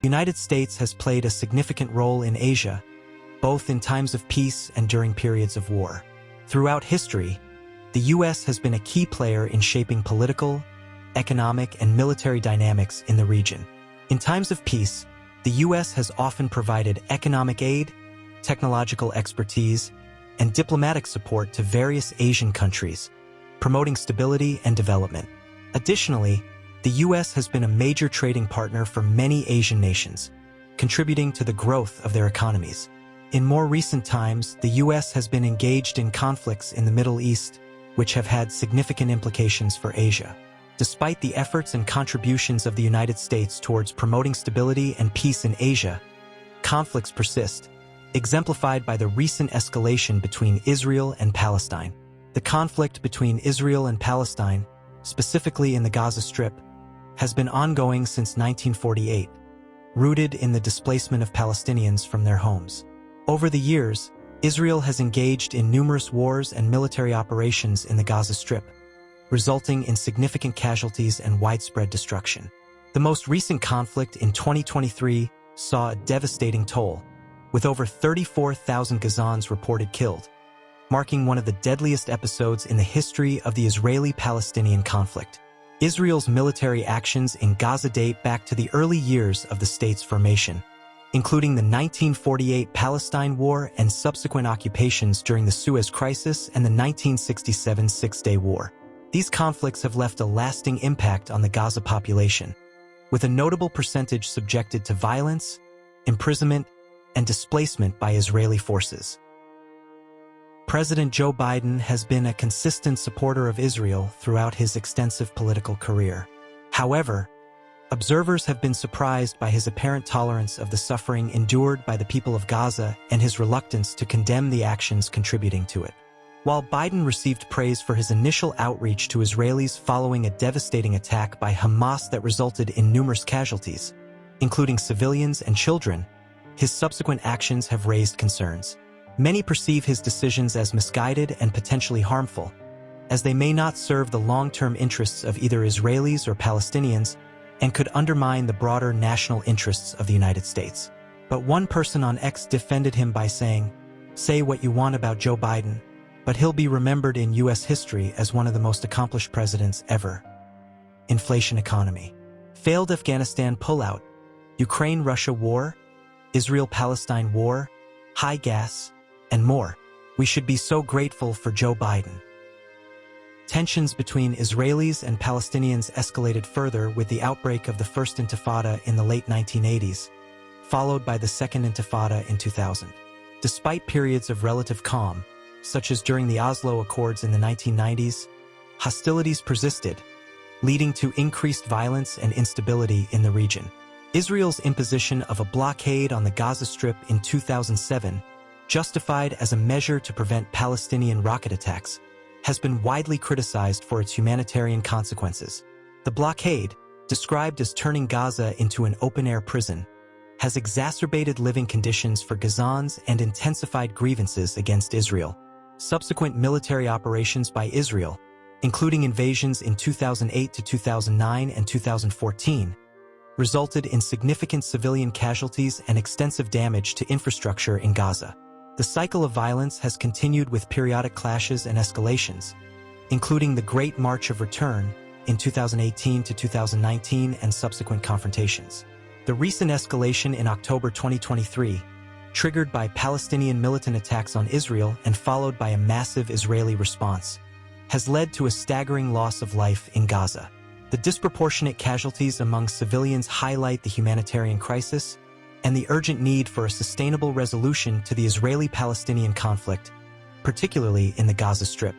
The United States has played a significant role in Asia, both in times of peace and during periods of war. Throughout history, the U.S. has been a key player in shaping political, economic, and military dynamics in the region. In times of peace, the U.S. has often provided economic aid, technological expertise, and diplomatic support to various Asian countries, promoting stability and development. Additionally, the U.S. has been a major trading partner for many Asian nations, contributing to the growth of their economies. In more recent times, the U.S. has been engaged in conflicts in the Middle East, which have had significant implications for Asia. Despite the efforts and contributions of the United States towards promoting stability and peace in Asia, conflicts persist, exemplified by the recent escalation between Israel and Palestine. The conflict between Israel and Palestine, specifically in the Gaza Strip, has been ongoing since 1948, rooted in the displacement of Palestinians from their homes. Over the years, Israel has engaged in numerous wars and military operations in the Gaza Strip, resulting in significant casualties and widespread destruction. The most recent conflict in 2023 saw a devastating toll, with over 34,000 Gazans reported killed, marking one of the deadliest episodes in the history of the Israeli-Palestinian conflict. Israel's military actions in Gaza date back to the early years of the state's formation, including the 1948 Palestine War and subsequent occupations during the Suez Crisis and the 1967 Six-Day War. These conflicts have left a lasting impact on the Gaza population, with a notable percentage subjected to violence, imprisonment, and displacement by Israeli forces. President Joe Biden has been a consistent supporter of Israel throughout his extensive political career. However, observers have been surprised by his apparent tolerance of the suffering endured by the people of Gaza and his reluctance to condemn the actions contributing to it. While Biden received praise for his initial outreach to Israelis following a devastating attack by Hamas that resulted in numerous casualties, including civilians and children, his subsequent actions have raised concerns. Many perceive his decisions as misguided and potentially harmful, as they may not serve the long-term interests of either Israelis or Palestinians and could undermine the broader national interests of the United States. But one person on X defended him by saying, "Say what you want about Joe Biden, but he'll be remembered in U.S. history as one of the most accomplished presidents ever." Inflation economy. Failed Afghanistan pullout, Ukraine-Russia war, Israel-Palestine war, high gas, and more. We should be so grateful for Joe Biden. Tensions between Israelis and Palestinians escalated further with the outbreak of the First Intifada in the late 1980s, followed by the Second Intifada in 2000. Despite periods of relative calm, such as during the Oslo Accords in the 1990s, hostilities persisted, leading to increased violence and instability in the region. Israel's imposition of a blockade on the Gaza Strip in 2007, justified as a measure to prevent Palestinian rocket attacks, has been widely criticized for its humanitarian consequences. The blockade, described as turning Gaza into an open-air prison, has exacerbated living conditions for Gazans and intensified grievances against Israel. Subsequent military operations by Israel, including invasions in 2008 to 2009 and 2014, resulted in significant civilian casualties and extensive damage to infrastructure in Gaza. The cycle of violence has continued with periodic clashes and escalations, including the Great March of Return in 2018 to 2019 and subsequent confrontations. The recent escalation in October 2023, triggered by Palestinian militant attacks on Israel and followed by a massive Israeli response, has led to a staggering loss of life in Gaza. The disproportionate casualties among civilians highlight the humanitarian crisis and the urgent need for a sustainable resolution to the Israeli-Palestinian conflict, particularly in the Gaza Strip.